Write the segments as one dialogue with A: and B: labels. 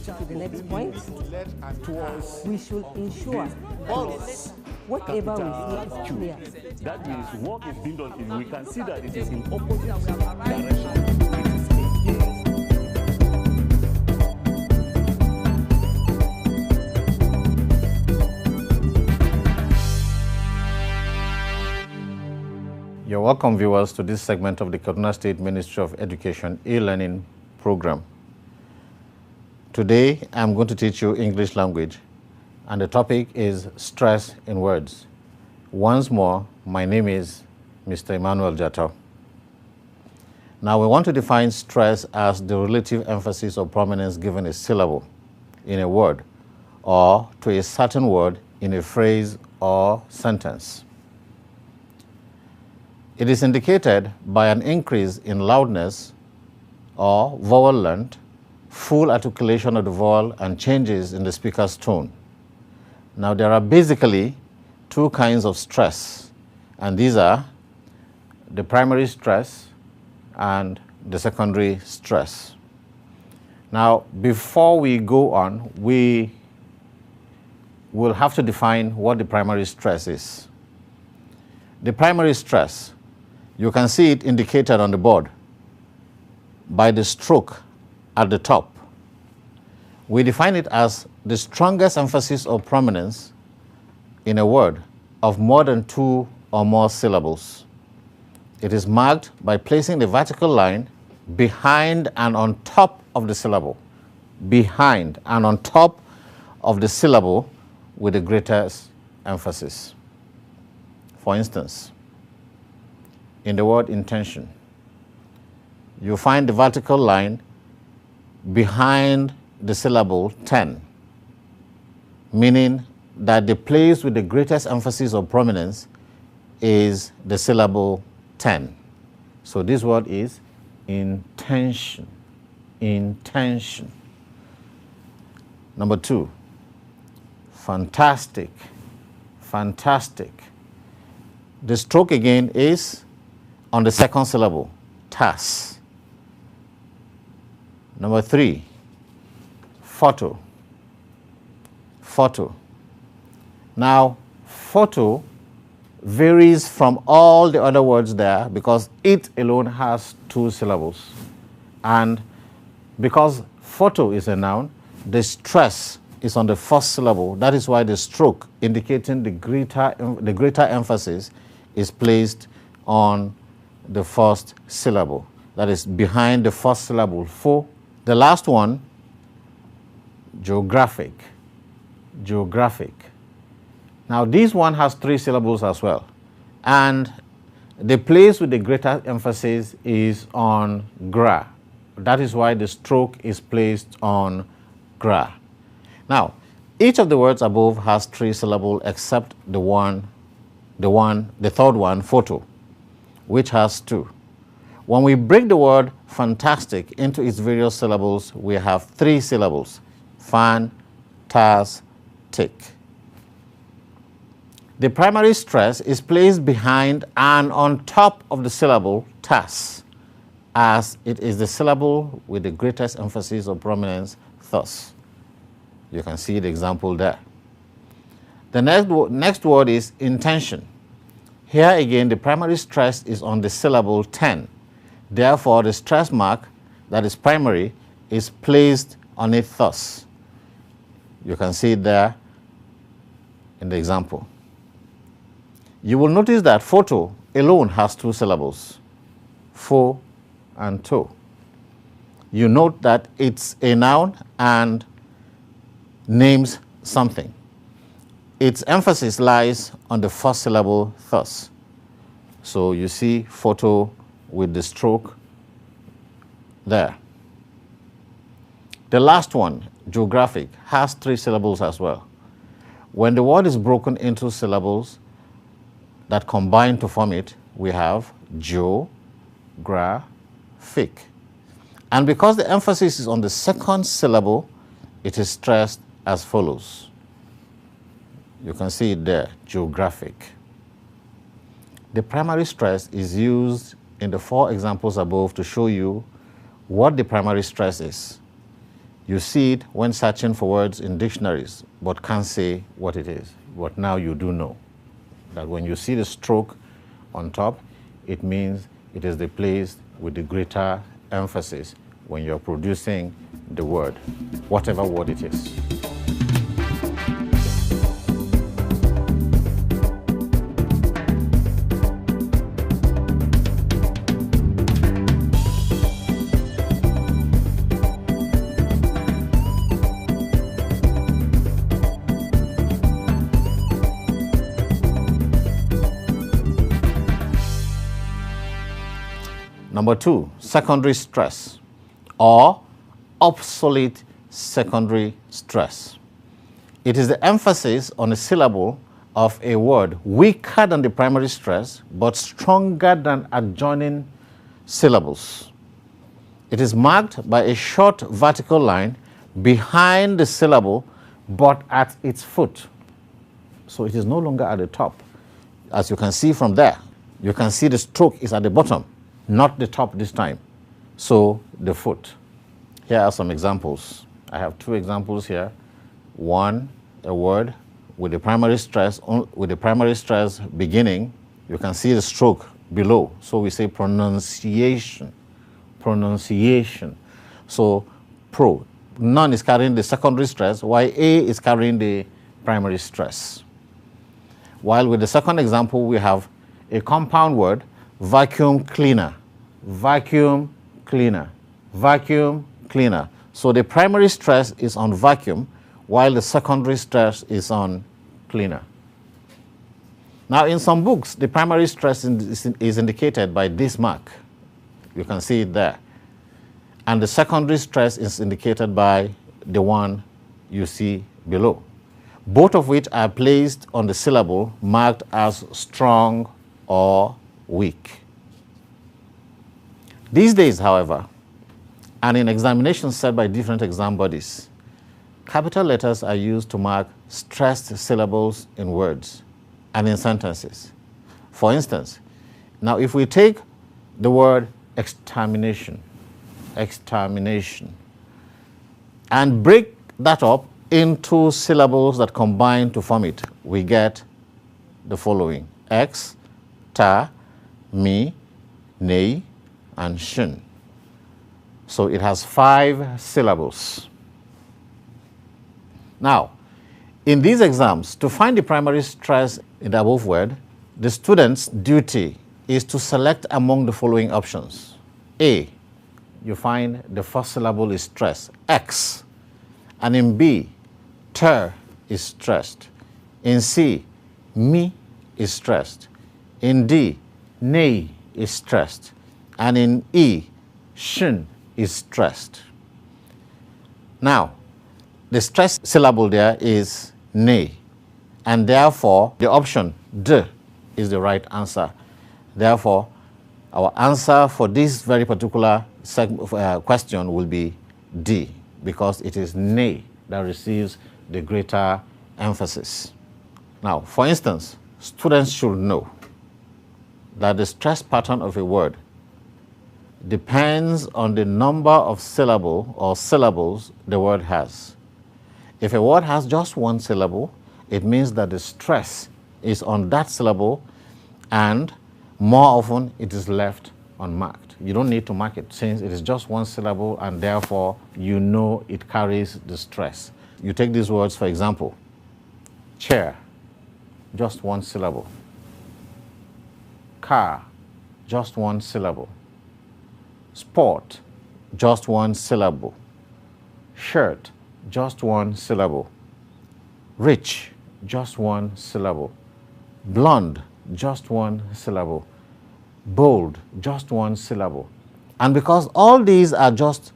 A: to the next point. We should ensure whatever we see is clear.
B: That means work is being done. We can see that it is in opposite direction.
C: You're welcome, viewers, to this segment of the Kaduna State Ministry of Education e-learning program. Today, I'm going to teach you English language, and the topic is stress in words. Once more, my name is Mr. Emmanuel Jato. Now, we want to define stress as the relative emphasis or prominence given a syllable in a word or to a certain word in a phrase or sentence. It is indicated by an increase in loudness or vowel length, full articulation of the vowel, and changes in the speaker's tone. Now, there are basically two kinds of stress, and these are the primary stress and the secondary stress. Now, before we go on, we will have to define what the primary stress is. The primary stress, you can see it indicated on the board by the stroke at the top. We define it as the strongest emphasis or prominence in a word of more than two or more syllables. It is marked by placing the vertical line behind and on top of the syllable, behind and on top of the syllable with the greatest emphasis. For instance, in the word intention, you find the vertical line behind the syllable 10, meaning that the place with the greatest emphasis or prominence is the syllable 10. So this word is intention, intention. Number two, fantastic, fantastic. The stroke again is on the second syllable, tas. Number three, photo, photo. Now, photo varies from all the other words there because it alone has two syllables. And because photo is a noun, the stress is on the first syllable. That is why the stroke, indicating the greater emphasis, is placed on the first syllable. That is behind the first syllable, fo. The last one, geographic, geographic. Now, this one has three syllables as well. And the place with the greater emphasis is on gra. That is why the stroke is placed on gra. Now, each of the words above has three syllables except the third one, photo, which has two. When we break the word fantastic into its various syllables, we have three syllables, fan, tas, tick. The primary stress is placed behind and on top of the syllable tas, as it is the syllable with the greatest emphasis or prominence thus. You can see the example there. The next word is intention. Here again, the primary stress is on the syllable 10. Therefore, the stress mark, that is primary, is placed on it thus. You can see it there in the example. You will notice that photo alone has two syllables, fo and to. You note that it's a noun and names something. Its emphasis lies on the first syllable thus. So you see photo with the stroke there. The last one, geographic, has three syllables as well. When the word is broken into syllables that combine to form it, we have geo-gra-fic. And because the emphasis is on the second syllable, it is stressed as follows. You can see it there, geographic. The primary stress is used in the four examples above to show you what the primary stress is. You see it when searching for words in dictionaries, but can't say what it is. But now you do know that when you see the stroke on top, it means it is the place with the greater emphasis when you're producing the word, whatever word it is. Number 2, secondary stress or obsolete secondary stress. It is the emphasis on a syllable of a word weaker than the primary stress but stronger than adjoining syllables. It is marked by a short vertical line behind the syllable but at its foot. So it is no longer at the top. As you can see from there, you can see the stroke is at the bottom, not the top this time. So the foot. Here are some examples. I have 2 examples here. One, a word with the primary stress beginning. You can see the stroke below. So we say pronunciation. Pronunciation. So pro. None is carrying the secondary stress, while A is carrying the primary stress. While with the second example, we have a compound word, vacuum cleaner. Vacuum cleaner. Vacuum cleaner. So the primary stress is on vacuum, while the secondary stress is on cleaner. Now, in some books, the primary stress is indicated by this mark. You can see it there. And the secondary stress is indicated by the one you see below, both of which are placed on the syllable marked as strong or weak. These days, however, and in examinations set by different exam bodies, capital letters are used to mark stressed syllables in words and in sentences. For instance, now if we take the word extermination, extermination, and break that up into syllables that combine to form it, we get the following: ex, ta, mi, nei, and shin. So it has 5 syllables. Now, in these exams, to find the primary stress in the above word, the student's duty is to select among the following options. A, you find the first syllable is stressed, X. And in B, ter is stressed. In C, mi is stressed. In D, nei is stressed. And in E, shin is stressed. Now, the stressed syllable there is nei, and therefore the option D is the right answer. Therefore, our answer for this very particular question will be D, because it is nei that receives the greater emphasis. Now, for instance, students should know that the stress pattern of a word depends on the number of syllables the word has. If a word has just 1 syllable, it means that the stress is on that syllable, and more often it is left unmarked. You don't need to mark it since it is just 1 syllable, and therefore you know it carries the stress. You take these words, for example, chair, just 1 syllable. Car, just 1 syllable. Sport, just 1 syllable. Shirt, just 1 syllable. Rich, just 1 syllable. Blonde, just 1 syllable. Bold, just 1 syllable. And because all these are just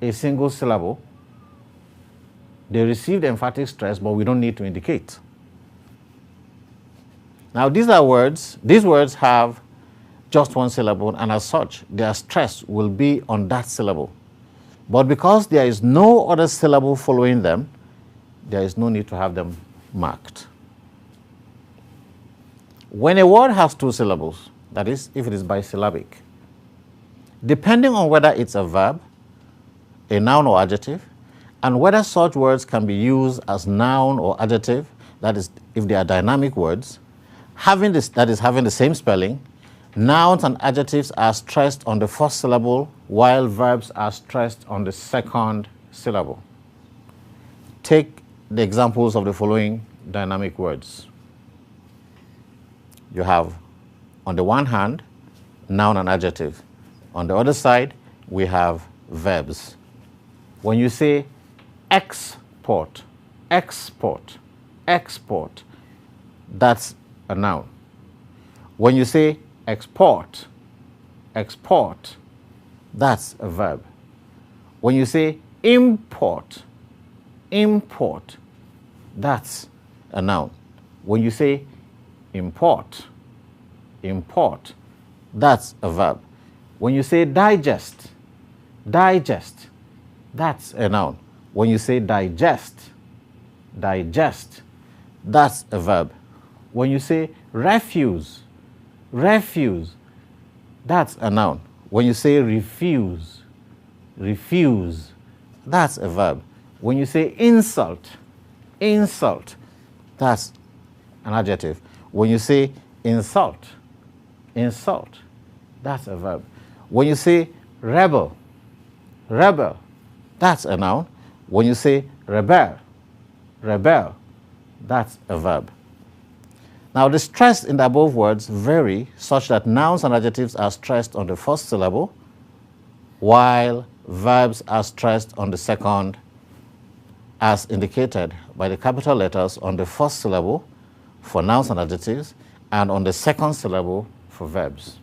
C: a single syllable, they received emphatic stress, but we don't need to indicate. Now, these words have just 1 syllable, and as such, their stress will be on that syllable. But because there is no other syllable following them, there is no need to have them marked. When a word has 2 syllables, that is, if it is bisyllabic, depending on whether it's a verb, a noun or adjective, and whether such words can be used as noun or adjective, that is, if they are dynamic words, having the same spelling. Nouns and adjectives are stressed on the first syllable, while verbs are stressed on the second syllable. Take the examples of the following dynamic words. You have, on the one hand, noun and adjective. On the other side, we have verbs. When you say export, export, export, that's a noun. When you say export, export, that's a verb. When you say import, import, that's a noun. When you say import, import, that's a verb. When you say digest, digest, that's a noun. When you say digest, digest, that's a verb. When you say refuse, refuse, that's a noun. When you say refuse, refuse, that's a verb. When you say insult, insult, that's an adjective. When you say insult, insult, that's a verb. When you say rebel, rebel, that's a noun. When you say rebel, rebel, that's a verb. Now, the stress in the above words vary such that nouns and adjectives are stressed on the first syllable, while verbs are stressed on the second, as indicated by the capital letters on the first syllable for nouns and adjectives, and on the second syllable for verbs.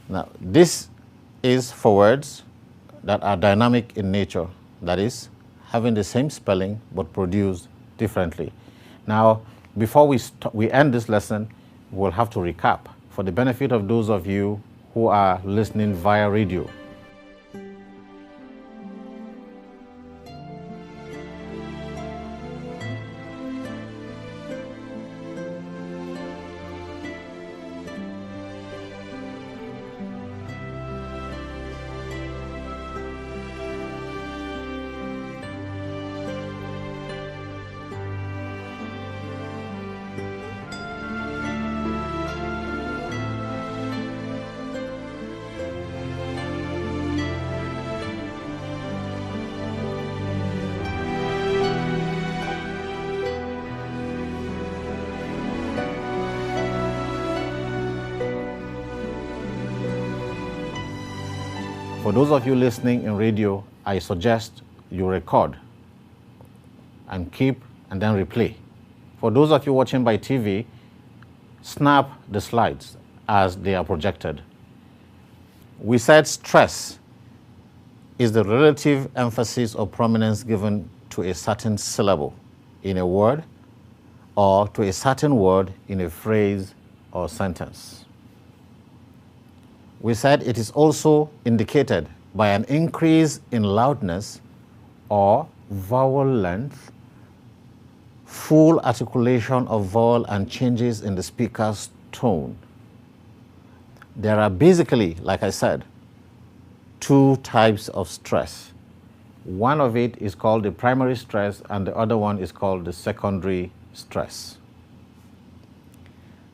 C: Now, this is for words that are dynamic in nature, that is, having the same spelling but produced differently. Now, before we end this lesson, we'll have to recap for the benefit of those of you who are listening via radio. For those of you listening in radio, I suggest you record and keep and then replay. For those of you watching by TV, snap the slides as they are projected. We said stress is the relative emphasis or prominence given to a certain syllable in a word or to a certain word in a phrase or sentence. We said it is also indicated by an increase in loudness or vowel length, full articulation of vowel, and changes in the speaker's tone. There are basically, like I said, two types of stress. One of it is called the primary stress and the other one is called the secondary stress.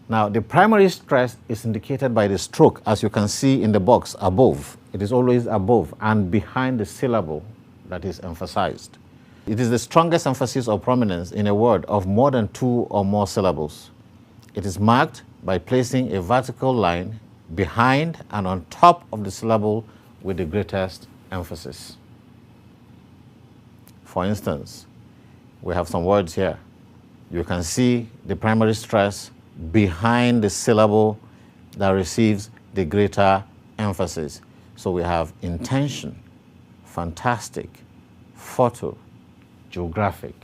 C: Now, the primary stress is indicated by the stroke, as you can see in the box above. It is always above and behind the syllable that is emphasized. It is the strongest emphasis or prominence in a word of more than two or more syllables. It is marked by placing a vertical line behind and on top of the syllable with the greatest emphasis. For instance, we have some words here. You can see the primary stress behind the syllable that receives the greater emphasis. So we have intention, fantastic, photo, geographic.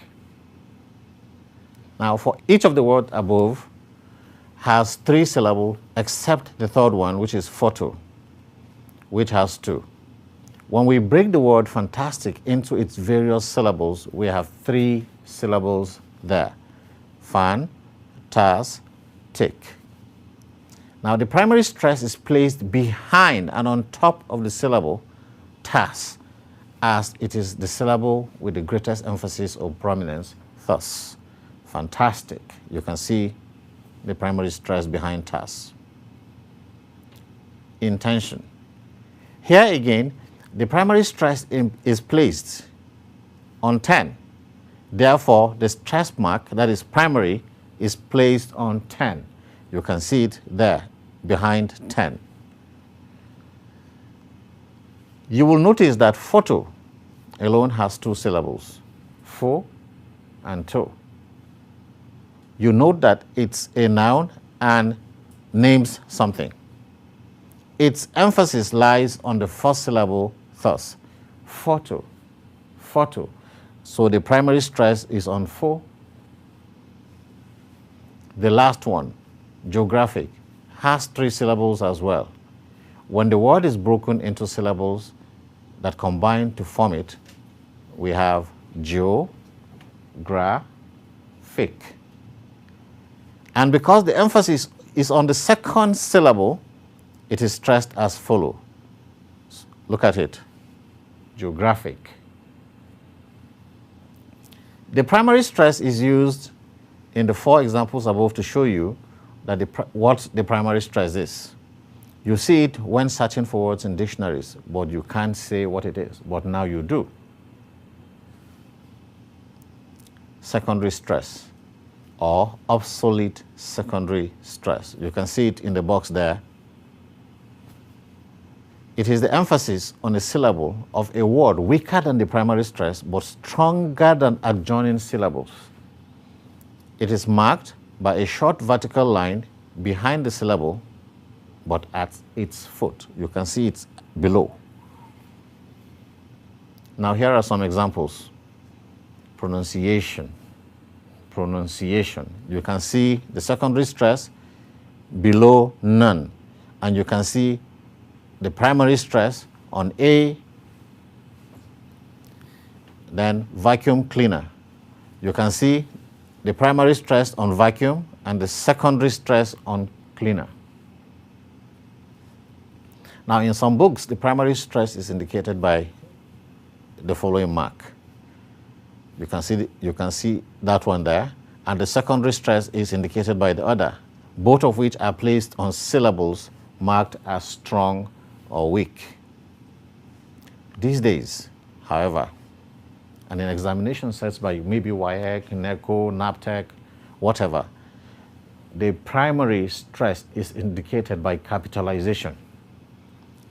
C: Now, for each of the words above has three syllables except the third one, which is photo, which has two. When we break the word fantastic into its various syllables, we have three syllables there. Fan, tas, tick. Now, the primary stress is placed behind and on top of the syllable tas, as it is the syllable with the greatest emphasis or prominence, thus. Fantastic. You can see the primary stress behind thus. Intention. Here again, the primary stress is placed on 10. Therefore, the stress mark, that is primary, is placed on 10. You can see it there, behind 10. You will notice that photo alone has 2 syllables, pho and to. You note that it's a noun and names something. Its emphasis lies on the first syllable, thus. Photo, photo. So the primary stress is on pho. The last one, geographic, has 3 syllables as well. When the word is broken into syllables that combine to form it, we have geo, gra, fic. And because the emphasis is on the second syllable, it is stressed as follows. Look at it. Geographic. The primary stress is used in the 4 examples above to show you that what the primary stress is. You see it when searching for words in dictionaries, but you can't say what it is. But now you do. Secondary stress, or obsolete secondary stress. You can see it in the box there. It is the emphasis on a syllable of a word weaker than the primary stress, but stronger than adjoining syllables. It is marked by a short vertical line behind the syllable, but at its foot. You can see it below. Now here are some examples. Pronunciation. Pronunciation. You can see the secondary stress below none, and you can see the primary stress on A. Then vacuum cleaner. You can see the primary stress on vacuum and the secondary stress on cleaner. Now in some books, the primary stress is indicated by the following mark. You can see that one there, and the secondary stress is indicated by the other, both of which are placed on syllables marked as strong or weak. These days, however, and in examination sets by maybe WAEC, NECO, NAPTEC, whatever, the primary stress is indicated by capitalization.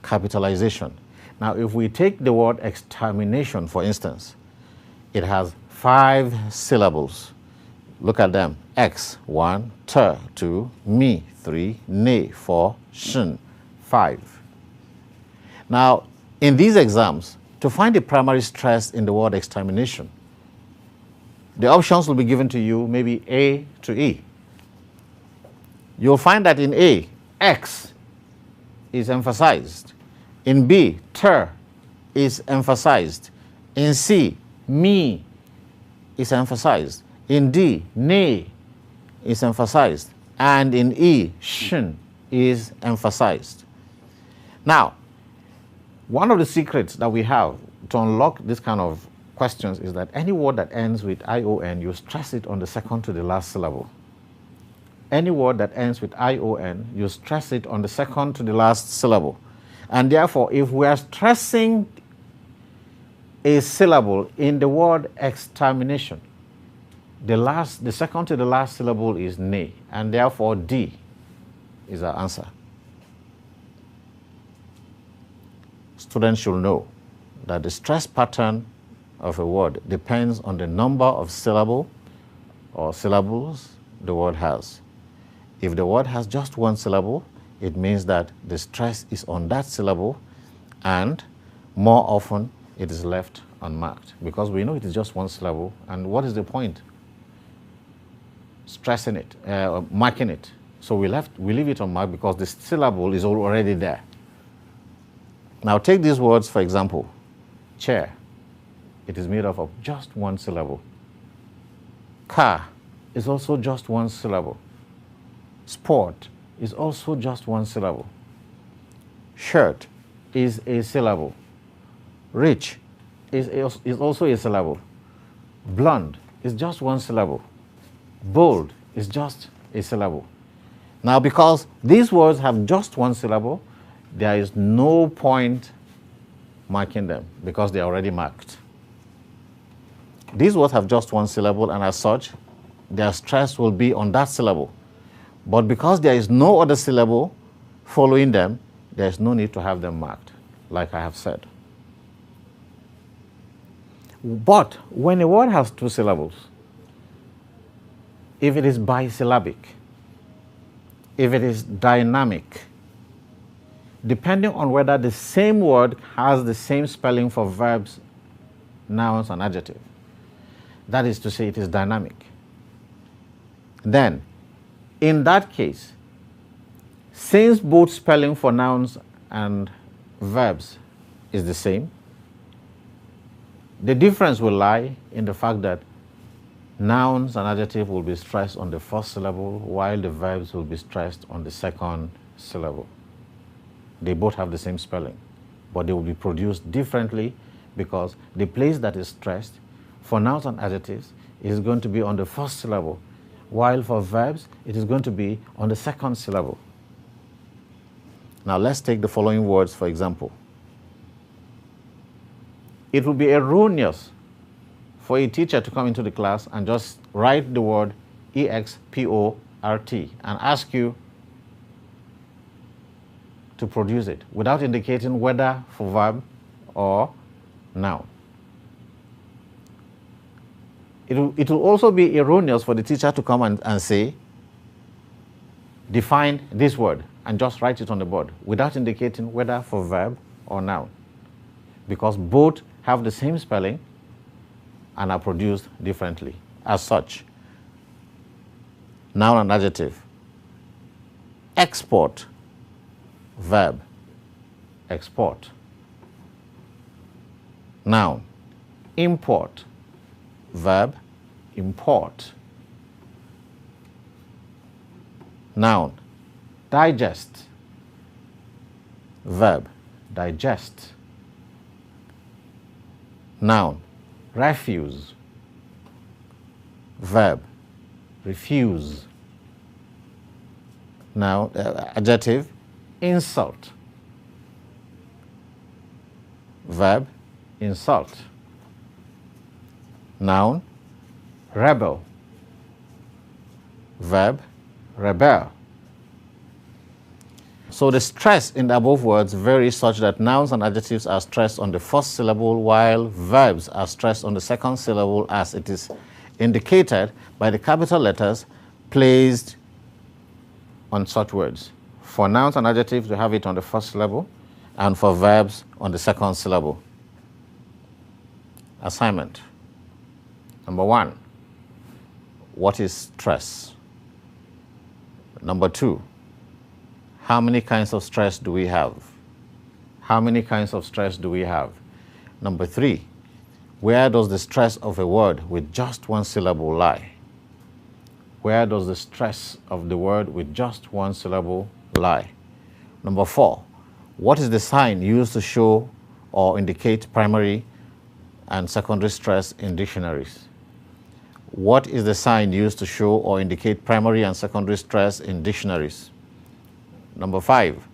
C: Capitalization. Now, if we take the word extermination, for instance, it has 5 syllables. Look at them. X, 1, ter, 2, me, 3, ne, 4, shin, 5. Now, in these exams, to find the primary stress in the word extermination, the options will be given to you, maybe A to E. You'll find that in A, X is emphasized. In B, ter is emphasized. In C, me is emphasized. In D, ne is emphasized. And in E, shin is emphasized. Now, one of the secrets that we have to unlock this kind of questions is that any word that ends with ION, you stress it on the second to the last syllable. Any word that ends with ION, you stress it on the second to the last syllable. And therefore, if we are stressing a syllable in the word extermination, the second to the last syllable is ne, and therefore D is our answer. Students should know that the stress pattern of a word depends on the number of syllables the word has. If the word has just 1 syllable, it means that the stress is on that syllable, and more often it is left unmarked, because we know it is just 1 syllable, and what is the point? Stressing it, marking it. So we leave it unmarked because the syllable is already there. Now take these words, for example. Chair. It is made up of just 1 syllable. Car is also just 1 syllable. Sport is also just 1 syllable. Shirt is a syllable. Rich is also a syllable. Blonde is just one syllable. Bold is just a syllable. Now, because these words have just one syllable, there is no point marking them because they are already marked. These words have just one syllable, and as such, their stress will be on that syllable. But because there is no other syllable following them, there is no need to have them marked, like I have said. But when a word has two syllables, if it is bisyllabic, if it is dynamic, depending on whether the same word has the same spelling for verbs, nouns, and adjectives, that is to say, it is dynamic, then in that case, since both spelling for nouns and verbs is the same, the difference will lie in the fact that nouns and adjectives will be stressed on the first syllable while the verbs will be stressed on the second syllable. They both have the same spelling, but they will be produced differently because the place that is stressed for nouns and adjectives is going to be on the first syllable, while for verbs it is going to be on the second syllable. Now let's take the following words for example. It would be erroneous for a teacher to come into the class and just write the word export and ask you to produce it without indicating whether for verb or noun. It will also be erroneous for the teacher to come and say, define this word, and just write it on the board without indicating whether for verb or noun, because both have the same spelling and are produced differently. As such, noun and adjective. Export, verb, export. Noun. Import, verb, import. Noun. Digest, verb, digest. Noun. Refuse, verb, refuse. Now, adjective, insult, verb, insult. Noun, rebel, verb, rebel. So the stress in the above words varies such that nouns and adjectives are stressed on the first syllable while verbs are stressed on the second syllable, as it is indicated by the capital letters placed on such words. For nouns and adjectives, we have it on the first syllable, and for verbs on the second syllable. Assignment. Number 1, what is stress? Number 2, how many kinds of stress do we have? How many kinds of stress do we have? Number 3, where does the stress of a word with just one syllable lie? Where does the stress of the word with just one syllable lie? Number 4, what is the sign used to show or indicate primary and secondary stress in dictionaries? What is the sign used to show or indicate primary and secondary stress in dictionaries? Number 5,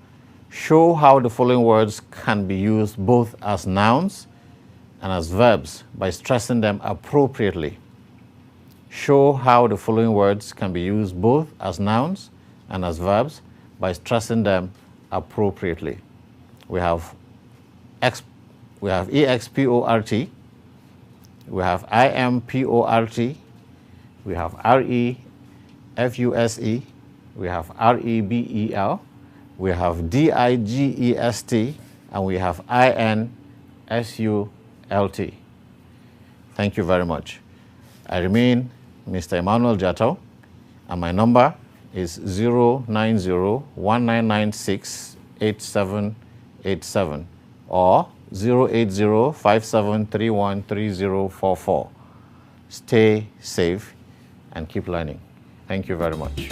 C: show how the following words can be used both as nouns and as verbs by stressing them appropriately. Show how the following words can be used both as nouns and as verbs by stressing them appropriately. We have export, we have import, we have import, we have refuse, we have rebel, we have digest, and we have insult. Thank you very much. I remain Mr. Emmanuel Jatto, and my number is 090-1996-8787 or 080-5731-3044. Stay safe and keep learning. Thank you very much.